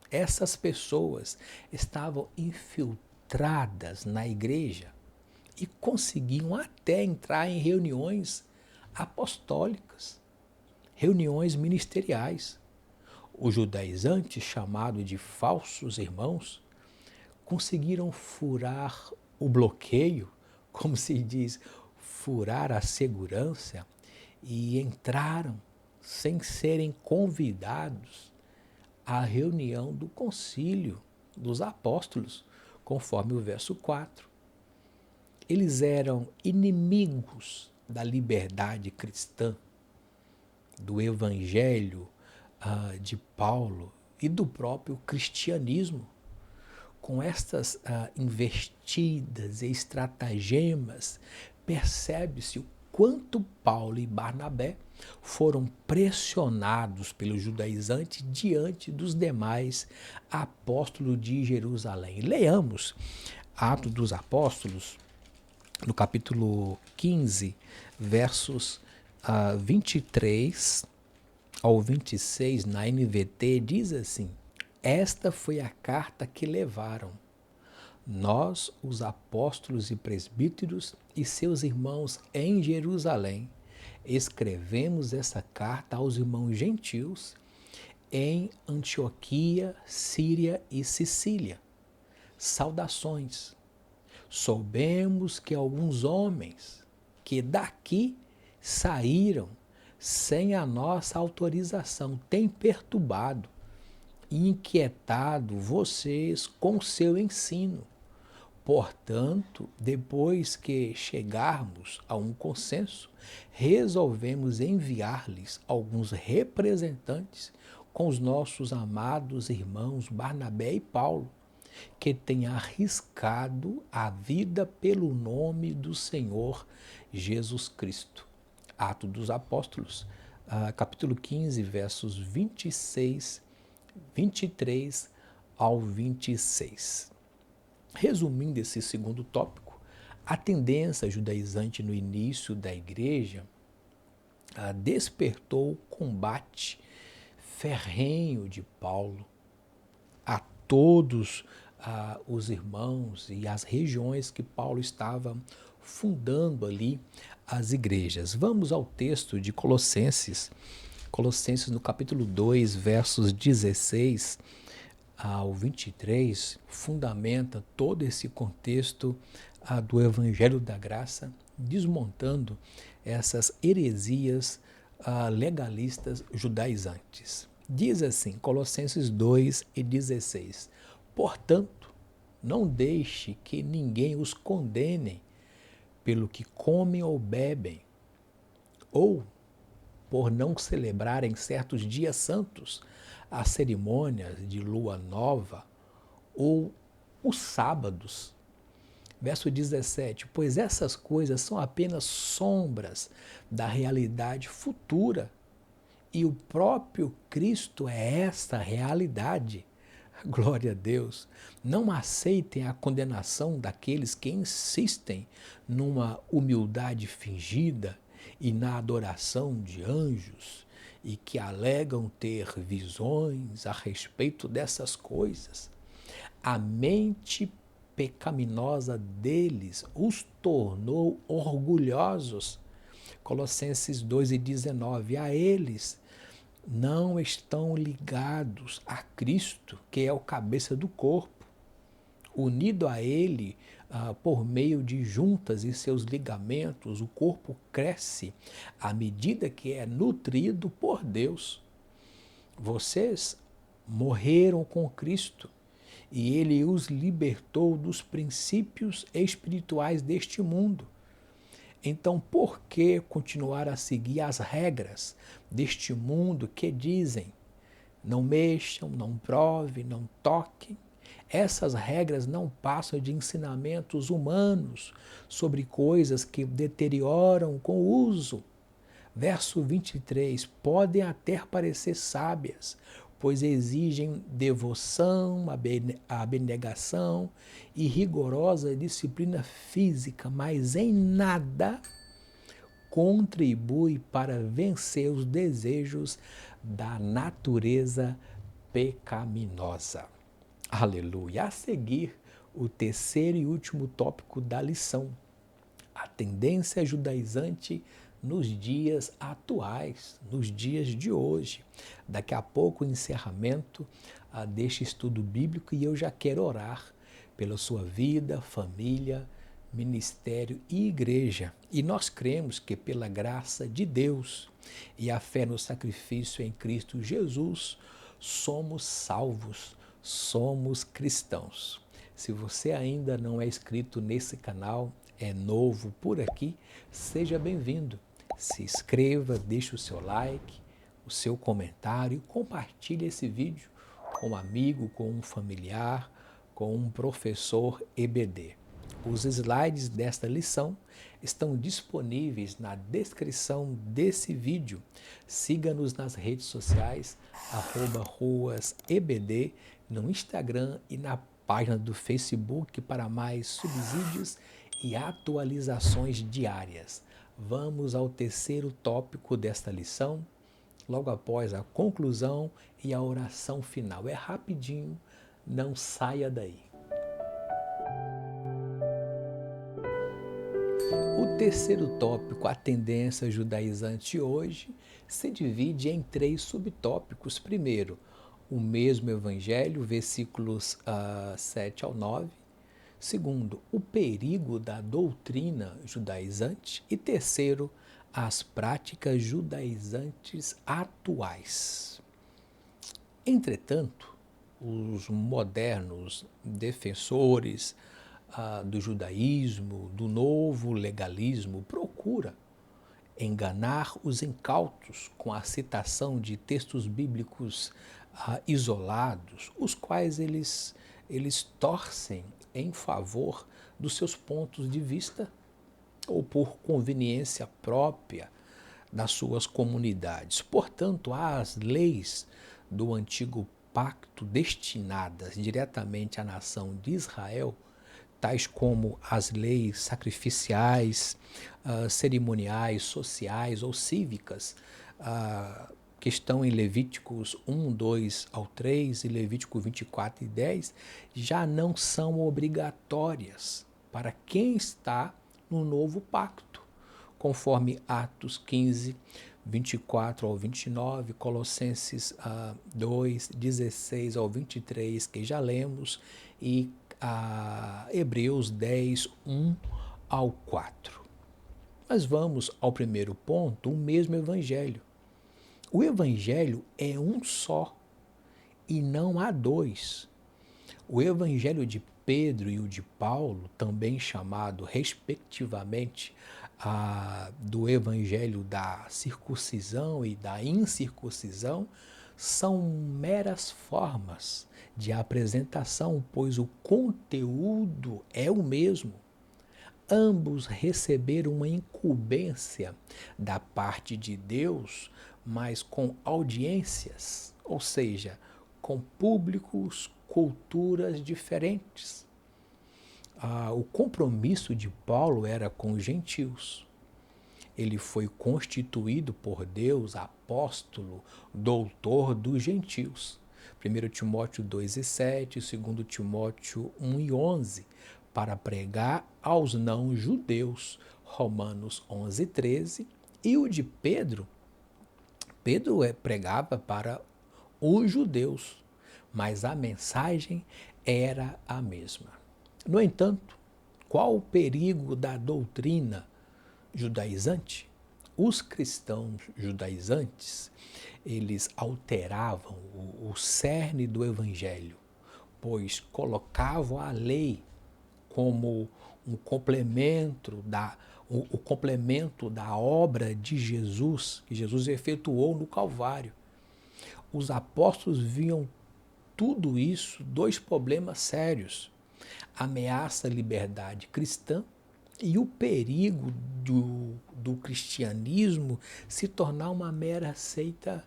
essas pessoas estavam infiltradas na igreja e conseguiam até entrar em reuniões apostólicas, reuniões ministeriais. Os judaizantes, chamados de falsos irmãos, conseguiram furar o bloqueio, como se diz, furar a segurança e entraram sem serem convidados à reunião do concílio dos apóstolos, conforme o verso 4. Eles eram inimigos da liberdade cristã, do evangelho de Paulo e do próprio cristianismo. Com estas investidas e estratagemas, percebe-se o quanto Paulo e Barnabé foram pressionados pelos judaizantes diante dos demais apóstolos de Jerusalém. Leamos Atos dos Apóstolos, no capítulo 15, versos 23 ao 26, na NVT, diz assim: esta foi a carta que levaram. Nós, os apóstolos e presbíteros e seus irmãos em Jerusalém, escrevemos essa carta aos irmãos gentios em Antioquia, Síria e Sicília. Saudações. Soubemos que alguns homens que daqui saíram sem a nossa autorização têm perturbado e inquietado vocês com seu ensino. Portanto, depois que chegarmos a um consenso, resolvemos enviar-lhes alguns representantes com os nossos amados irmãos Barnabé e Paulo, que têm arriscado a vida pelo nome do Senhor Jesus Cristo. Atos dos Apóstolos, capítulo 15, versos 23 ao 26. Resumindo esse segundo tópico, a tendência judaizante no início da igreja despertou o combate ferrenho de Paulo a todos os irmãos e as regiões que Paulo estava fundando ali as igrejas. Vamos ao texto de Colossenses no capítulo 2, versos 16 ao 23, fundamenta todo esse contexto do Evangelho da Graça, desmontando essas heresias legalistas judaizantes. Diz assim, Colossenses 2 e 16, portanto, não deixe que ninguém os condene pelo que comem ou bebem, ou por não celebrarem certos dias santos, as cerimônias de lua nova ou os sábados. Verso 17, pois essas coisas são apenas sombras da realidade futura e o próprio Cristo é esta realidade. Glória a Deus. Não aceitem a condenação daqueles que insistem numa humildade fingida e na adoração de anjos e que alegam ter visões a respeito dessas coisas. A mente pecaminosa deles os tornou orgulhosos. Colossenses 2:19, a eles não estão ligados a Cristo, que é o cabeça do corpo, Unido a ele, por meio de juntas e seus ligamentos, o corpo cresce à medida que é nutrido por Deus. Vocês morreram com Cristo e ele os libertou dos princípios espirituais deste mundo. Então, por que continuar a seguir as regras deste mundo que dizem não mexam, não provem, não toquem? Essas regras não passam de ensinamentos humanos sobre coisas que deterioram com o uso. Verso 23, podem até parecer sábias, pois exigem devoção, abnegação e rigorosa disciplina física, mas em nada contribui para vencer os desejos da natureza pecaminosa. Aleluia! A seguir, o terceiro e último tópico da lição, a tendência judaizante nos dias atuais, nos dias de hoje. Daqui a pouco o encerramento deste estudo bíblico e eu já quero orar pela sua vida, família, ministério e igreja. E nós cremos que pela graça de Deus e a fé no sacrifício em Cristo Jesus, somos salvos, somos cristãos. Se você ainda não é inscrito nesse canal, é novo por aqui, seja bem-vindo. Se inscreva, deixe o seu like, o seu comentário e compartilhe esse vídeo com um amigo, com um familiar, com um professor EBD. Os slides desta lição estão disponíveis na descrição desse vídeo. Siga-nos nas redes sociais, @ruasebd, no Instagram e na página do Facebook para mais subsídios e atualizações diárias. Vamos ao terceiro tópico desta lição, logo após a conclusão e a oração final. É rapidinho, não saia daí. O terceiro tópico, a tendência judaizante hoje, se divide em 3 subtópicos. Primeiro, o mesmo evangelho, versículos 7 ao 9. Segundo, o perigo da doutrina judaizante. E terceiro, as práticas judaizantes atuais. Entretanto, os modernos defensores do judaísmo, do novo legalismo, procuram enganar os incautos com a citação de textos bíblicos isolados, os quais eles torcem em favor dos seus pontos de vista ou por conveniência própria das suas comunidades. Portanto, as leis do antigo pacto destinadas diretamente à nação de Israel, tais como as leis sacrificiais, cerimoniais, sociais ou cívicas, que estão em Levíticos 1, 2 ao 3 e Levítico 24 e 10, já não são obrigatórias para quem está no novo pacto, conforme Atos 15, 24 ao 29, Colossenses 2, 16 ao 23, que já lemos, e Hebreus 10, 1 ao 4. Mas vamos ao primeiro ponto, o mesmo evangelho. O evangelho é um só e não há dois. O evangelho de Pedro e o de Paulo, também chamado respectivamente do evangelho da circuncisão e da incircuncisão, são meras formas de apresentação, pois o conteúdo é o mesmo. Ambos receberam uma incumbência da parte de Deus, mas com audiências, ou seja, com públicos, culturas diferentes. O compromisso de Paulo era com os gentios. Ele foi constituído por Deus apóstolo, doutor dos gentios. 1 Timóteo 2 e 7, 2 Timóteo 1 e 11, para pregar aos não-judeus, Romanos 11 e 13, e o de Pedro pregava para os judeus, mas a mensagem era a mesma. No entanto, qual o perigo da doutrina judaizante? Os cristãos judaizantes, eles alteravam o cerne do evangelho, pois colocavam a lei como um complemento o complemento da obra de Jesus, que Jesus efetuou no Calvário. Os apóstolos viam tudo isso, dois problemas sérios: ameaça à liberdade cristã e o perigo do cristianismo se tornar uma mera seita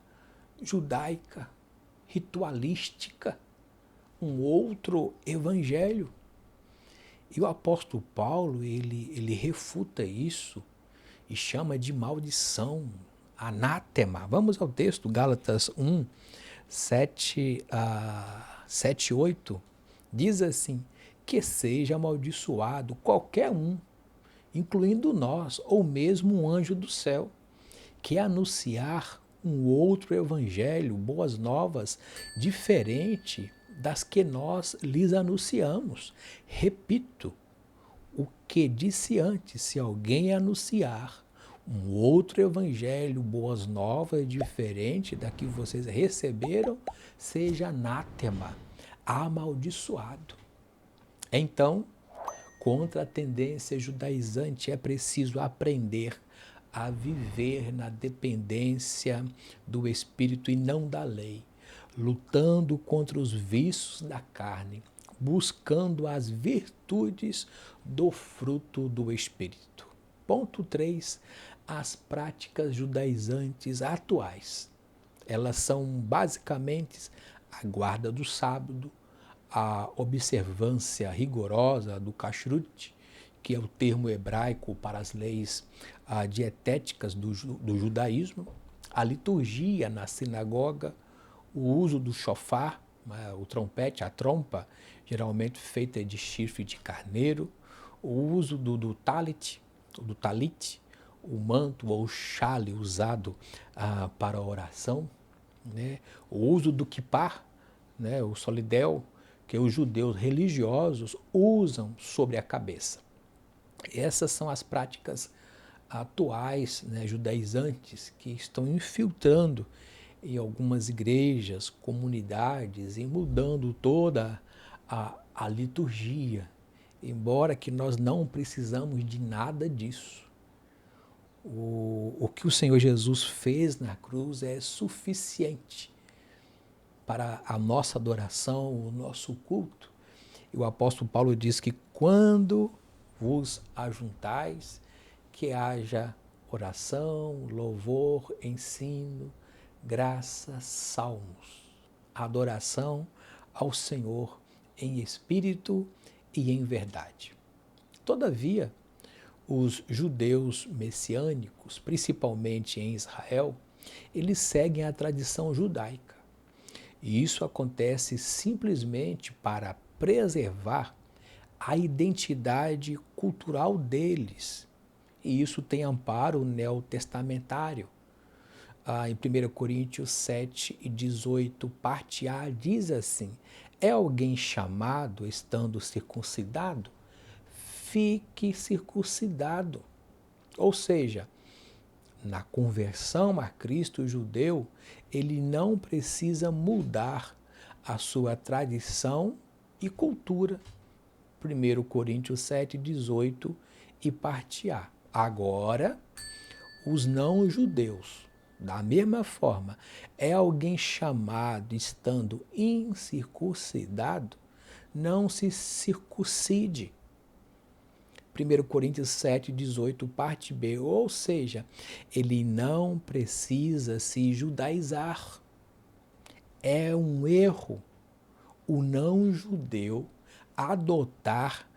judaica, ritualística, um outro evangelho. E o apóstolo Paulo, ele refuta isso e chama de maldição, anátema. Vamos ao texto, Gálatas 1, 7 e 8. Diz assim: que seja amaldiçoado qualquer um, incluindo nós, ou mesmo um anjo do céu, que anunciar um outro evangelho, boas novas, diferente das que nós lhes anunciamos. Repito o que disse antes: se alguém anunciar um outro evangelho, boas novas, diferente da que vocês receberam, seja anátema, amaldiçoado. Então, contra a tendência judaizante, é preciso aprender a viver na dependência do Espírito e não da lei, lutando contra os vícios da carne, buscando as virtudes do fruto do Espírito. Ponto 3. As práticas judaizantes atuais. Elas são basicamente a guarda do sábado, a observância rigorosa do kashrut, que é o termo hebraico para as leis dietéticas do judaísmo, a liturgia na sinagoga, o uso do shofar, o trompete, a trompa, geralmente feita de chifre de carneiro, o uso do talit, o manto ou o chale usado para a oração, né? O uso do kippar, né? O solidel, que os judeus religiosos usam sobre a cabeça. Essas são as práticas atuais, né, judaizantes, que estão infiltrando em algumas igrejas, comunidades e mudando toda a liturgia, embora que nós não precisamos de nada disso. O que o Senhor Jesus fez na cruz é suficiente para a nossa adoração, o nosso culto. E o apóstolo Paulo diz que quando vos ajuntais, que haja oração, louvor, ensino, graças, salmos, adoração ao Senhor em espírito e em verdade. Todavia, os judeus messiânicos, principalmente em Israel, eles seguem a tradição judaica. E isso acontece simplesmente para preservar a identidade cultural deles. E isso tem amparo neotestamentário. Em 1 Coríntios 7 e 18, parte A, diz assim: é alguém chamado estando circuncidado? Fique circuncidado. Ou seja, na conversão a Cristo, o judeu, ele não precisa mudar a sua tradição e cultura. 1 Coríntios 7, 18 e parte A. Agora, os não-judeus, da mesma forma, é alguém chamado estando incircuncidado, não se circuncide. 1 Coríntios 7, 18, parte B, ou seja, ele não precisa se judaizar. É um erro o não-judeu adotar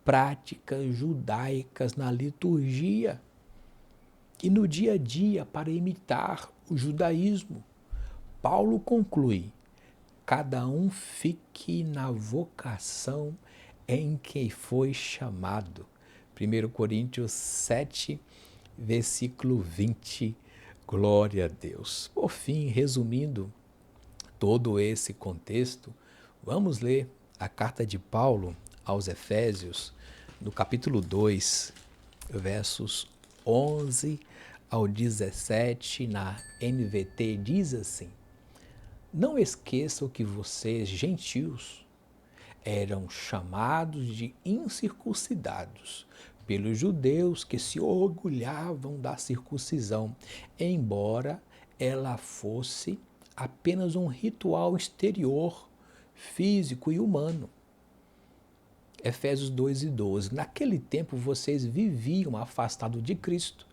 práticas judaicas na liturgia e no dia a dia para imitar o judaísmo. Paulo conclui: cada um fique na vocação em que foi chamado. 1 Coríntios 7, versículo 20. Glória a Deus. Por fim, resumindo todo esse contexto, vamos ler a carta de Paulo aos Efésios, no capítulo 2, versos 11 ao 17, na NVT, diz assim: Não esqueçam que vocês, gentios, eram chamados de incircuncidados pelos judeus que se orgulhavam da circuncisão, embora ela fosse apenas um ritual exterior, físico e humano. Efésios 2:12. Naquele tempo vocês viviam afastados de Cristo,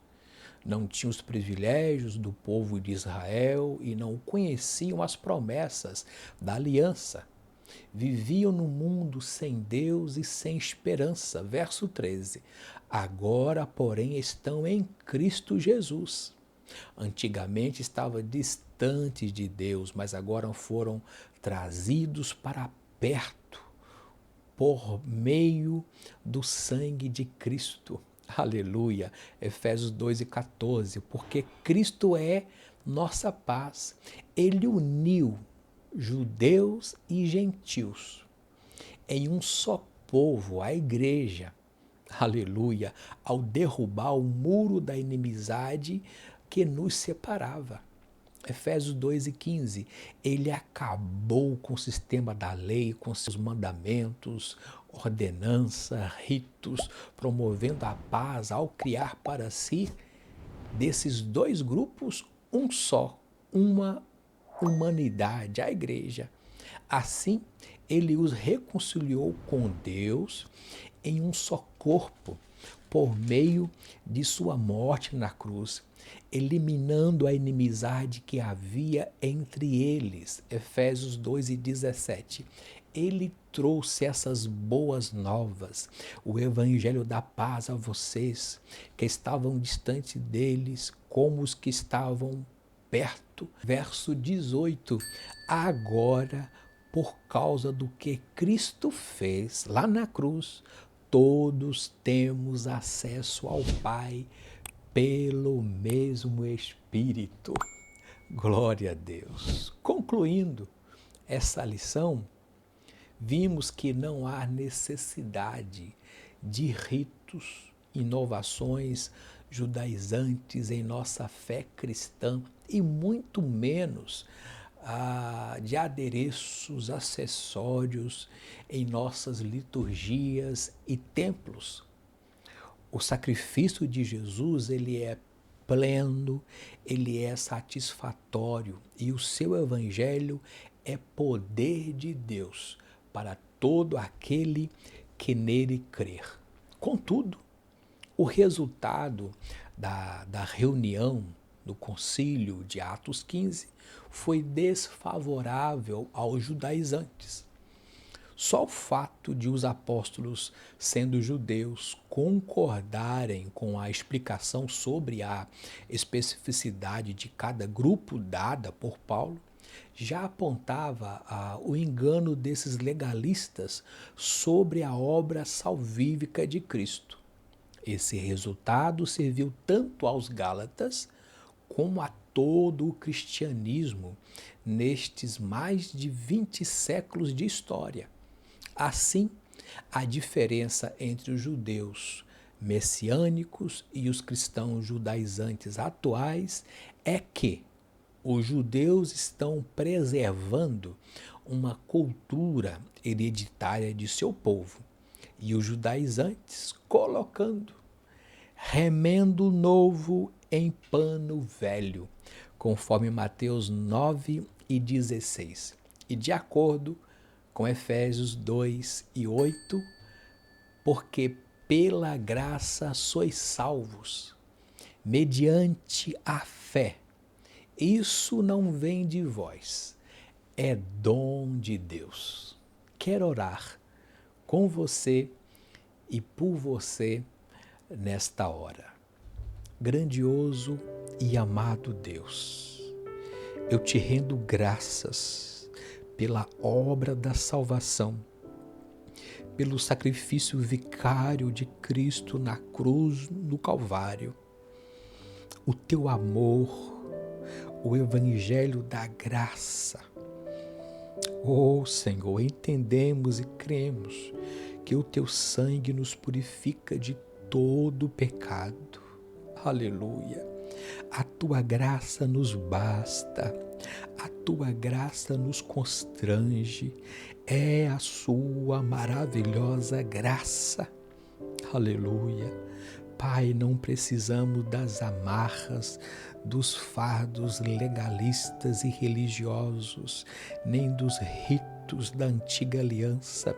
não tinham os privilégios do povo de Israel e não conheciam as promessas da aliança. Viviam no mundo sem Deus e sem esperança. Verso 13. Agora, porém, estão em Cristo Jesus. Antigamente estavam distantes de Deus, mas agora foram trazidos para perto por meio do sangue de Cristo. Aleluia. Efésios 2:14. Porque Cristo é nossa paz. Ele uniu judeus e gentios em um só povo, a igreja. Aleluia. Ao derrubar o muro da inimizade que nos separava. Efésios 2:15, ele acabou com o sistema da lei, com seus mandamentos, ordenança, ritos, promovendo a paz ao criar para si, desses dois grupos, um só, uma humanidade, a igreja. Assim, ele os reconciliou com Deus em um só corpo, por meio de sua morte na cruz, eliminando a inimizade que havia entre eles. Efésios 2:17. Ele trouxe essas boas novas, o evangelho da paz a vocês, que estavam distante deles, como os que estavam perto. Verso 18. Agora, por causa do que Cristo fez lá na cruz, todos temos acesso ao Pai pelo mesmo Espírito. Glória a Deus. Concluindo essa lição, vimos que não há necessidade de ritos, inovações judaizantes em nossa fé cristã e muito menos de adereços, acessórios em nossas liturgias e templos. O sacrifício de Jesus, ele é pleno, ele é satisfatório e o seu evangelho é poder de Deus para todo aquele que nele crer. Contudo, o resultado da reunião do concílio de Atos 15 foi desfavorável aos judaizantes. Só o fato de os apóstolos, sendo judeus, concordarem com a explicação sobre a especificidade de cada grupo dada por Paulo, já apontava o engano desses legalistas sobre a obra salvífica de Cristo. Esse resultado serviu tanto aos Gálatas como a todo o cristianismo nestes mais de 20 séculos de história. Assim, a diferença entre os judeus messiânicos e os cristãos judaizantes atuais é que os judeus estão preservando uma cultura hereditária de seu povo e os judaizantes colocando remendo novo em pano velho, conforme Mateus 9:16. E de acordo com Efésios 2:8, porque pela graça sois salvos, mediante a fé. Isso não vem de vós, é dom de Deus. Quero orar com você e por você nesta hora. Grandioso e amado Deus, eu te rendo graças pela obra da salvação, pelo sacrifício vicário de Cristo na cruz do Calvário, o teu amor, o evangelho da graça. Oh Senhor, entendemos e cremos que porque o teu sangue nos purifica de todo pecado. Aleluia. A tua graça nos basta, a tua graça nos constrange, é a sua maravilhosa graça. Aleluia. Pai, não precisamos das amarras, dos fardos legalistas e religiosos, nem dos ritos da antiga aliança,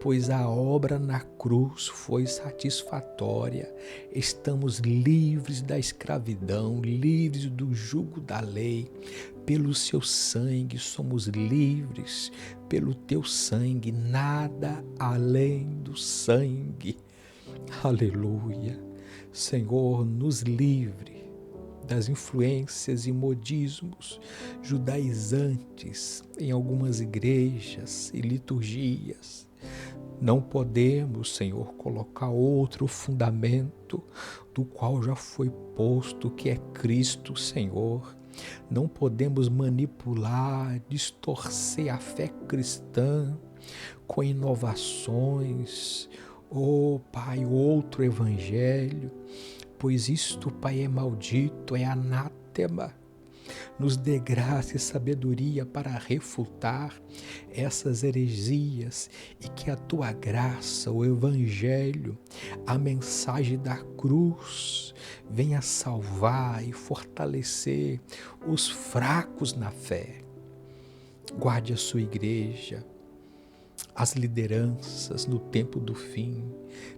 pois a obra na cruz foi satisfatória. Estamos livres da escravidão, livres do jugo da lei. Pelo seu sangue somos livres, pelo teu sangue, nada além do sangue. Aleluia. Senhor, nos livre das influências e modismos judaizantes em algumas igrejas e liturgias. Não podemos, Senhor, colocar outro fundamento do qual já foi posto, que é Cristo, Senhor. Não podemos manipular, distorcer a fé cristã com inovações, Pai, outro evangelho, pois isto, Pai, é maldito, é anátema. Nos dê graça e sabedoria para refutar essas heresias e que a tua graça, o evangelho, a mensagem da cruz venha salvar e fortalecer os fracos na fé. Guarde a sua igreja, as lideranças no tempo do fim,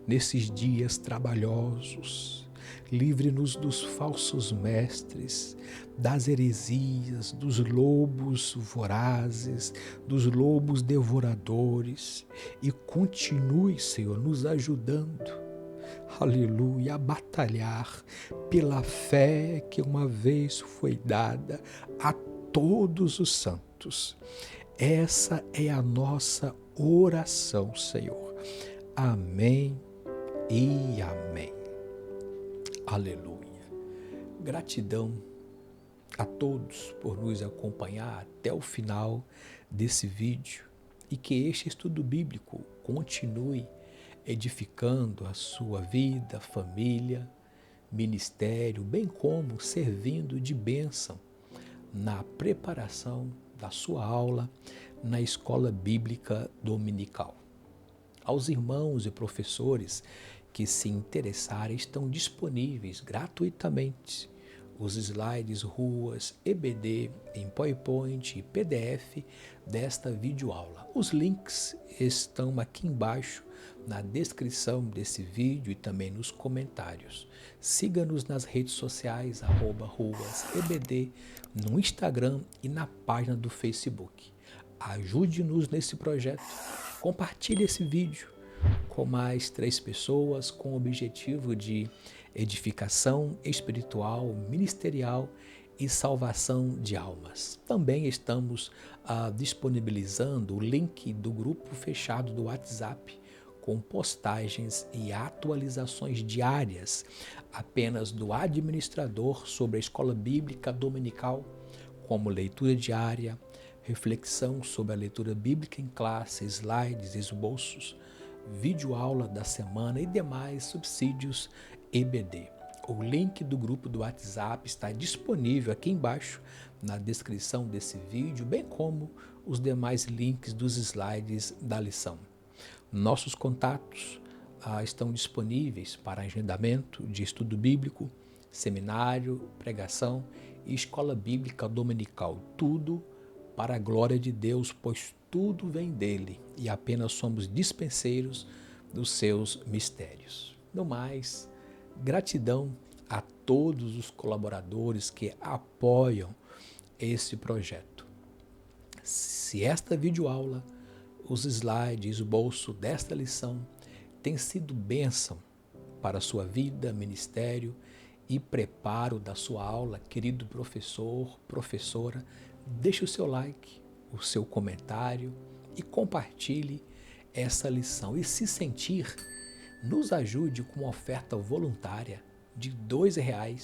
nesses dias trabalhosos. Livre-nos dos falsos mestres, das heresias, dos lobos vorazes, dos lobos devoradores, e continue, Senhor, nos ajudando, aleluia, a batalhar pela fé que uma vez foi dada a todos os santos. Essa é a nossa oração, Senhor. Amém e amém. Aleluia. Gratidão a todos por nos acompanhar até o final desse vídeo e que este estudo bíblico continue edificando a sua vida, família, ministério, bem como servindo de bênção na preparação da sua aula na escola bíblica dominical. Aos irmãos e professores que se interessarem, estão disponíveis gratuitamente os slides Ruas EBD em PowerPoint e PDF desta videoaula. Os links estão aqui embaixo na descrição desse vídeo e também nos comentários. Siga-nos nas redes sociais, @RuasEBD, no Instagram e na página do Facebook. Ajude-nos nesse projeto. Compartilhe esse vídeo com mais 3 pessoas com o objetivo de edificação espiritual, ministerial e salvação de almas. Também estamos disponibilizando o link do grupo fechado do WhatsApp com postagens e atualizações diárias apenas do administrador sobre a escola bíblica dominical, como leitura diária, reflexão sobre a leitura bíblica em classe, slides, esboços, videoaula da semana e demais subsídios EBD. O link do grupo do WhatsApp está disponível aqui embaixo na descrição desse vídeo, bem como os demais links dos slides da lição. Nossos contatos estão disponíveis para agendamento de estudo bíblico, seminário, pregação e escola bíblica dominical. Tudo para a glória de Deus, pois tudo vem dele e apenas somos dispenseiros dos seus mistérios. No mais, gratidão a todos os colaboradores que apoiam esse projeto. Se esta videoaula, os slides, o bolso desta lição tem sido bênção para a sua vida, ministério e preparo da sua aula, querido professor, professora, deixe o seu like, o seu comentário e compartilhe essa lição. E se sentir, nos ajude com uma oferta voluntária de R$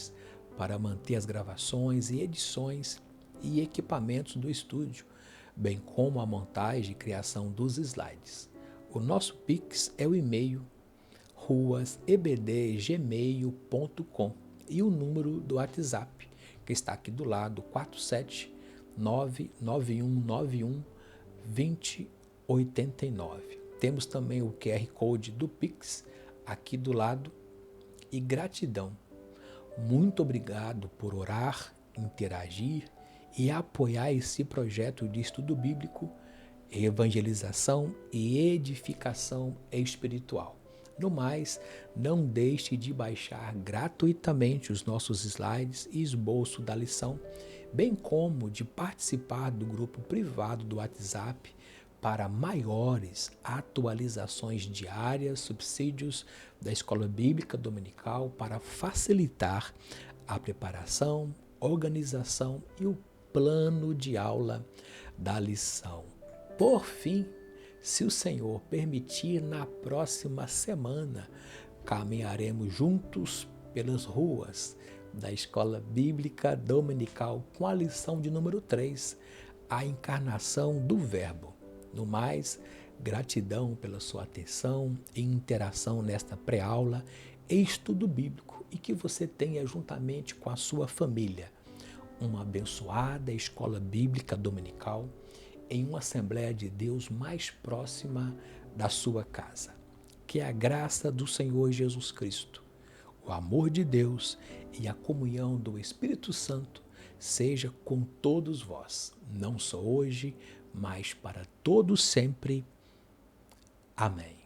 para manter as gravações e edições e equipamentos do estúdio, bem como a montagem e criação dos slides. O nosso Pix é o e-mail ruasebd@gmail.com e o número do WhatsApp, que está aqui do lado, 47991912089. Temos também o QR Code do Pix aqui do lado. E gratidão. Muito obrigado por orar, interagir e apoiar esse projeto de estudo bíblico, evangelização e edificação espiritual. No mais, não deixe de baixar gratuitamente os nossos slides e esboço da lição, bem como de participar do grupo privado do WhatsApp para maiores atualizações diárias, subsídios da Escola Bíblica Dominical para facilitar a preparação, organização e o plano de aula da lição. Por fim, se o Senhor permitir, na próxima semana caminharemos juntos pelas ruas da Escola Bíblica Dominical com a lição de número 3, a encarnação do Verbo. No mais, gratidão pela sua atenção e interação nesta pré-aula e estudo bíblico e que você tenha juntamente com a sua família uma abençoada escola bíblica dominical em uma Assembleia de Deus mais próxima da sua casa. Que a graça do Senhor Jesus Cristo, o amor de Deus e a comunhão do Espírito Santo seja com todos vós, não só hoje, mas para todos sempre. Amém.